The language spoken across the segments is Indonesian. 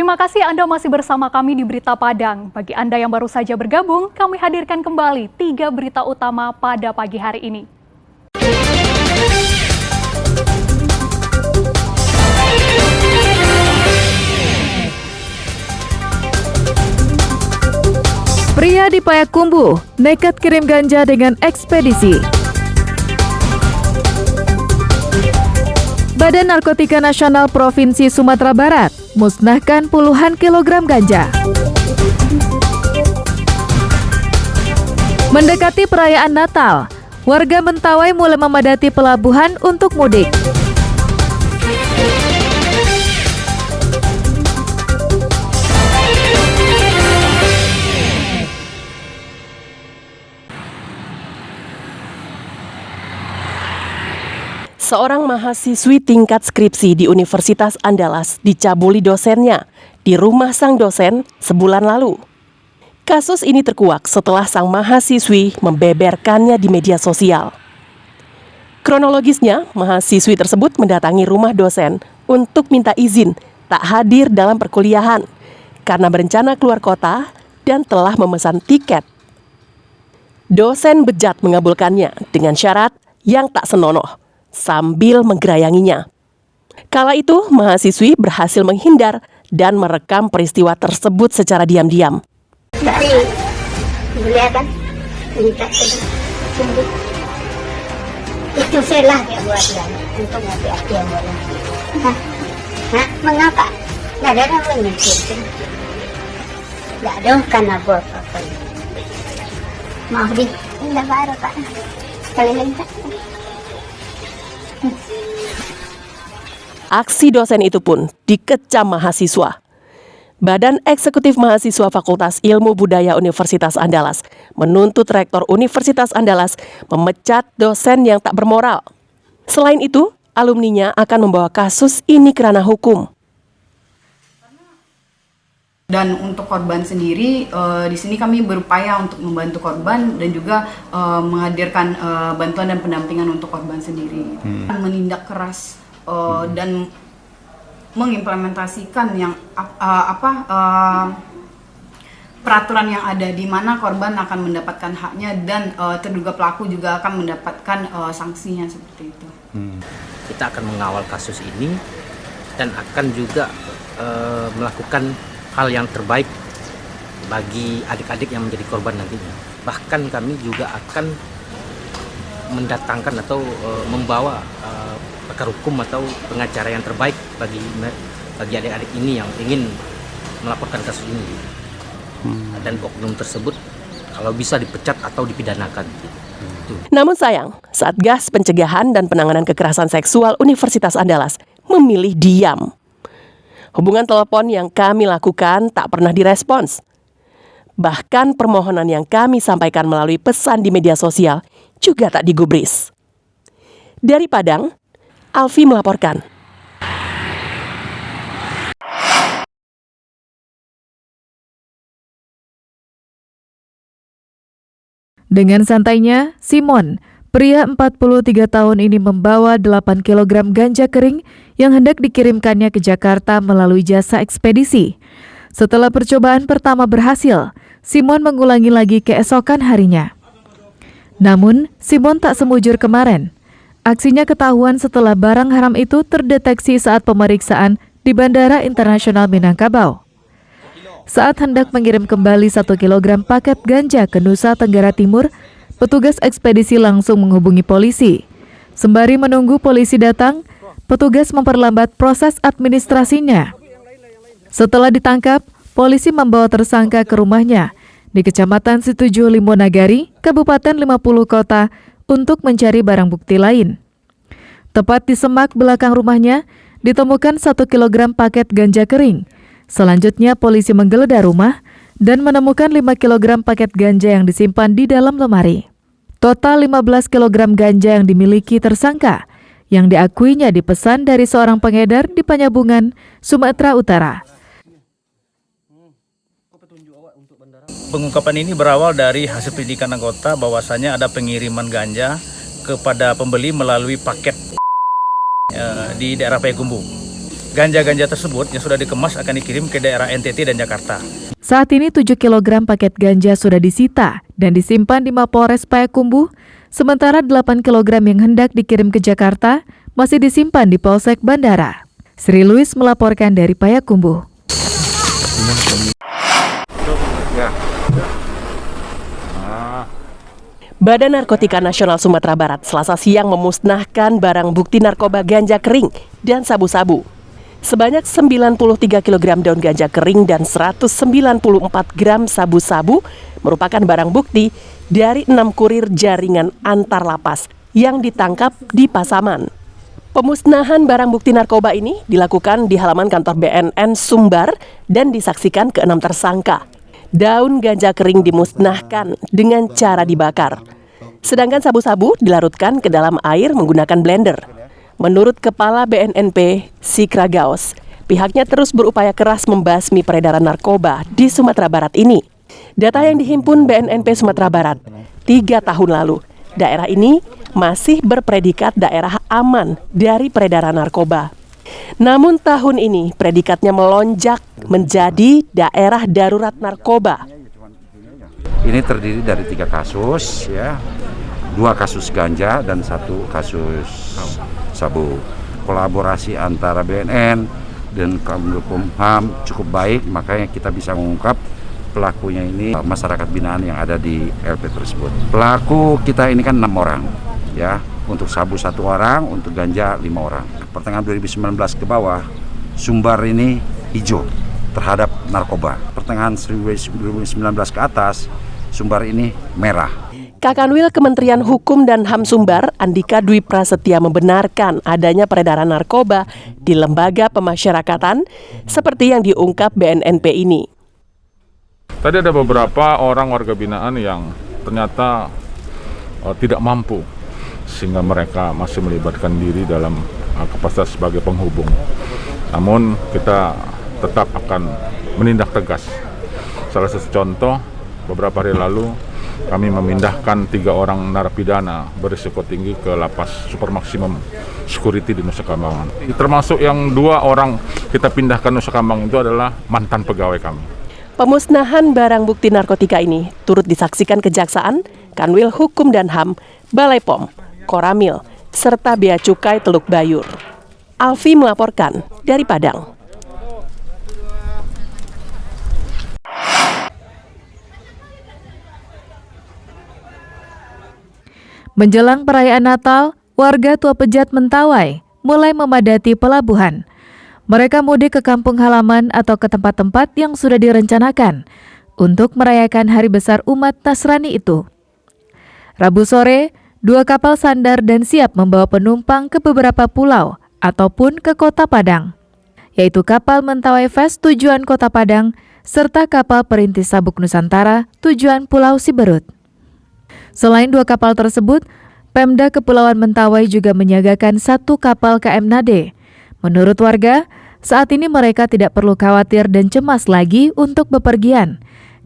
Terima kasih Anda masih bersama kami di Berita Padang. Bagi Anda yang baru saja bergabung, kami hadirkan kembali 3 berita utama pada pagi hari ini. Pria di Payakumbuh nekat kirim ganja dengan ekspedisi. Badan Narkotika Nasional Provinsi Sumatera Barat musnahkan puluhan kilogram ganja. Mendekati perayaan Natal, warga Mentawai mulai memadati pelabuhan untuk mudik. Seorang mahasiswi tingkat skripsi di Universitas Andalas dicabuli dosennya di rumah sang dosen sebulan lalu. Kasus ini terkuak setelah sang mahasiswi membeberkannya di media sosial. Kronologisnya, mahasiswi tersebut mendatangi rumah dosen untuk minta izin tak hadir dalam perkuliahan karena berencana keluar kota dan telah memesan tiket. Dosen bejat mengabulkannya dengan syarat yang tak senonoh sambil menggerayanginya. Kala itu, mahasiswi berhasil menghindar dan merekam peristiwa tersebut secara diam-diam. Dari kelihatan minta sungguh itu salah dia buat dia untuk ngapi dia buat mengapa? Nggak ada yang menyingkirkan, nggak ada karena buat apa. Maaf di, nggak baru pak sekali lagi. Aksi dosen itu pun dikecam mahasiswa. Badan Eksekutif Mahasiswa Fakultas Ilmu Budaya Universitas Andalas menuntut Rektor Universitas Andalas memecat dosen yang tak bermoral. Selain itu, alumninya akan membawa kasus ini ke ranah hukum. Dan untuk korban sendiri, di sini kami berupaya untuk membantu korban dan juga menghadirkan bantuan dan pendampingan untuk korban sendiri. Menindak keras dan mengimplementasikan yang peraturan yang ada, di mana korban akan mendapatkan haknya dan terduga pelaku juga akan mendapatkan sanksinya seperti itu. Kita akan mengawal kasus ini dan akan juga melakukan hal yang terbaik bagi adik-adik yang menjadi korban nantinya. Bahkan kami juga akan mendatangkan atau membawa pakar hukum atau pengacara yang terbaik bagi adik-adik ini yang ingin melaporkan kasus ini. Dan oknum tersebut kalau bisa dipecat atau dipidanakan. Namun sayang, Satgas Pencegahan dan Penanganan Kekerasan Seksual Universitas Andalas memilih diam. Hubungan telepon yang kami lakukan tak pernah direspons. Bahkan permohonan yang kami sampaikan melalui pesan di media sosial juga tak digubris. Dari Padang, Alfi melaporkan. Dengan santainya, Simon, pria 43 tahun ini membawa 8 kg ganja kering yang hendak dikirimkannya ke Jakarta melalui jasa ekspedisi. Setelah percobaan pertama berhasil, Simon mengulangi lagi keesokan harinya. Namun, Simon tak semujur kemarin. Aksinya ketahuan setelah barang haram itu terdeteksi saat pemeriksaan di Bandara Internasional Minangkabau. Saat hendak mengirim kembali 1 kg paket ganja ke Nusa Tenggara Timur, petugas ekspedisi langsung menghubungi polisi. Sembari menunggu polisi datang, petugas memperlambat proses administrasinya. Setelah ditangkap, polisi membawa tersangka ke rumahnya di Kecamatan Situju Limonagari, Kabupaten 50 Kota, untuk mencari barang bukti lain. Tepat di semak belakang rumahnya, ditemukan 1 kg paket ganja kering. Selanjutnya, polisi menggeledah rumah dan menemukan 5 kg paket ganja yang disimpan di dalam lemari. Total 15 kg ganja yang dimiliki tersangka, yang diakuinya dipesan dari seorang pengedar di Panyabungan, Sumatera Utara. Pengungkapan ini berawal dari hasil penyidikan anggota bahwasannya ada pengiriman ganja kepada pembeli melalui paket di daerah Payakumbuh. ganja-ganja tersebut yang sudah dikemas akan dikirim ke daerah NTT dan Jakarta. Saat ini 7 kg paket ganja sudah disita dan disimpan di Mapolres Payakumbuh, sementara 8 kg yang hendak dikirim ke Jakarta masih disimpan di Polsek Bandara. Sri Louis melaporkan dari Payakumbuh. Badan Narkotika Nasional Sumatera Barat Selasa siang memusnahkan barang bukti narkoba ganja kering dan sabu-sabu. Sebanyak 93 kg daun ganja kering dan 194 gram sabu-sabu merupakan barang bukti dari 6 kurir jaringan antar lapas yang ditangkap di Pasaman. Pemusnahan barang bukti narkoba ini dilakukan di halaman kantor BNN Sumbar dan disaksikan ke-6 tersangka. Daun ganja kering dimusnahkan dengan cara dibakar. Sedangkan sabu-sabu dilarutkan ke dalam air menggunakan blender. Menurut Kepala BNNP, Sikra Gaos, pihaknya terus berupaya keras membasmi peredaran narkoba di Sumatera Barat ini. Data yang dihimpun BNNP Sumatera Barat, 3 tahun lalu, daerah ini masih berpredikat daerah aman dari peredaran narkoba. Namun tahun ini predikatnya melonjak menjadi daerah darurat narkoba. Ini terdiri dari 3 kasus, ya, 2 kasus ganja dan 1 kasus sabu. Kolaborasi antara BNN dan Kemenkumham cukup baik, makanya kita bisa mengungkap pelakunya ini masyarakat binaan yang ada di LP tersebut. Pelaku kita ini kan 6 orang, ya. Untuk sabu 1 orang, untuk ganja 5 orang. Pertengahan 2019 ke bawah, Sumbar ini hijau terhadap narkoba. Pertengahan 2019 ke atas, Sumbar ini merah. Kakanwil Kementerian Hukum dan HAM Sumbar, Andika Dwi Prasetya membenarkan adanya peredaran narkoba di lembaga pemasyarakatan seperti yang diungkap BNNP ini. Tadi ada beberapa orang warga binaan yang ternyata tidak mampu, sehingga mereka masih melibatkan diri dalam kapasitas sebagai penghubung. Namun kita tetap akan menindak tegas. Salah satu contoh, beberapa hari lalu kami memindahkan 3 orang narapidana berisiko tinggi ke lapas super maksimum security di Nusa Kambangan. Termasuk yang 2 orang kita pindahkan Nusa Kambangan itu adalah mantan pegawai kami. Pemusnahan barang bukti narkotika ini turut disaksikan Kejaksaan, Kanwil Hukum dan HAM, Balai POM, Koramil, serta Bea Cukai Teluk Bayur. Alfi melaporkan dari Padang. Menjelang perayaan Natal, warga Tua Pejat Mentawai mulai memadati pelabuhan. Mereka mudik ke kampung halaman atau ke tempat-tempat yang sudah direncanakan untuk merayakan hari besar umat Nasrani itu. Rabu sore, 2 kapal sandar dan siap membawa penumpang ke beberapa pulau ataupun ke Kota Padang, yaitu kapal Mentawai Fest tujuan Kota Padang serta kapal Perintis Sabuk Nusantara tujuan Pulau Siberut. Selain 2 kapal tersebut, Pemda Kepulauan Mentawai juga menyiagakan 1 kapal KM Nade. Menurut warga, saat ini mereka tidak perlu khawatir dan cemas lagi untuk bepergian,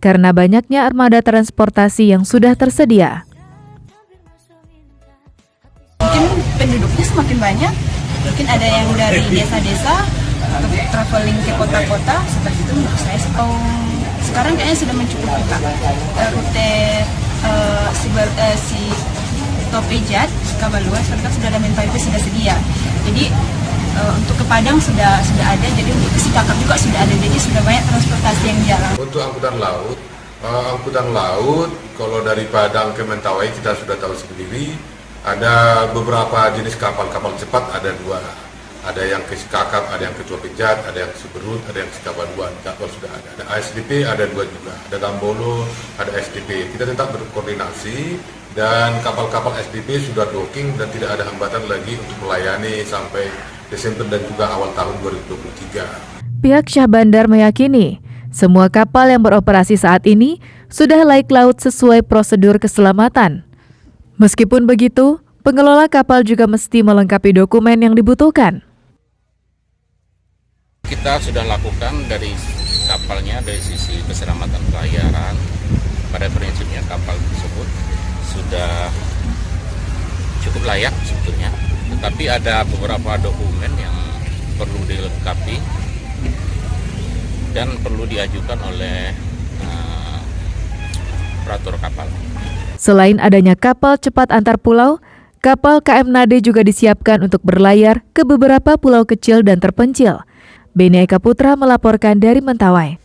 karena banyaknya armada transportasi yang sudah tersedia. Mungkin penduduknya semakin banyak, mungkin ada yang dari desa-desa untuk traveling ke kota-kota seperti itu. Menurut saya sekarang kayaknya sudah mencukupi, Pak. Rute si Tua Pejat, Kabalua, serta sudah ada Mentawai sudah sedia. Jadi untuk ke Padang sudah ada, jadi untuk ke Sikakap juga sudah ada, jadi sudah banyak transportasi yang jalan. Untuk angkutan laut, kalau dari Padang ke Mentawai kita sudah tahu sendiri, ada beberapa jenis kapal cepat, ada 2. Ada yang ke Sikakap, ada yang ke Tua Pejat, ada yang ke Siberut, ada yang ke Kabalua. Kapal sudah ada. Ada ASDP, ada 2 juga. Ada Gambolo, ada SDP. Kita tetap berkoordinasi dan kapal-kapal SDP sudah docking dan tidak ada hambatan lagi untuk melayani sampai Desember dan juga awal tahun 2023. Pihak Syah Bandar meyakini semua kapal yang beroperasi saat ini sudah layak laut sesuai prosedur keselamatan. Meskipun begitu, pengelola kapal juga mesti melengkapi dokumen yang dibutuhkan. Kita sudah lakukan dari kapalnya, dari sisi keselamatan pelayaran, pada prinsipnya kapal tersebut sudah cukup layak sebetulnya. Tetapi ada beberapa dokumen yang perlu dilengkapi dan perlu diajukan oleh operator kapal. Selain adanya kapal cepat antar pulau, kapal KM Nade juga disiapkan untuk berlayar ke beberapa pulau kecil dan terpencil. Beni Eka Putra melaporkan dari Mentawai.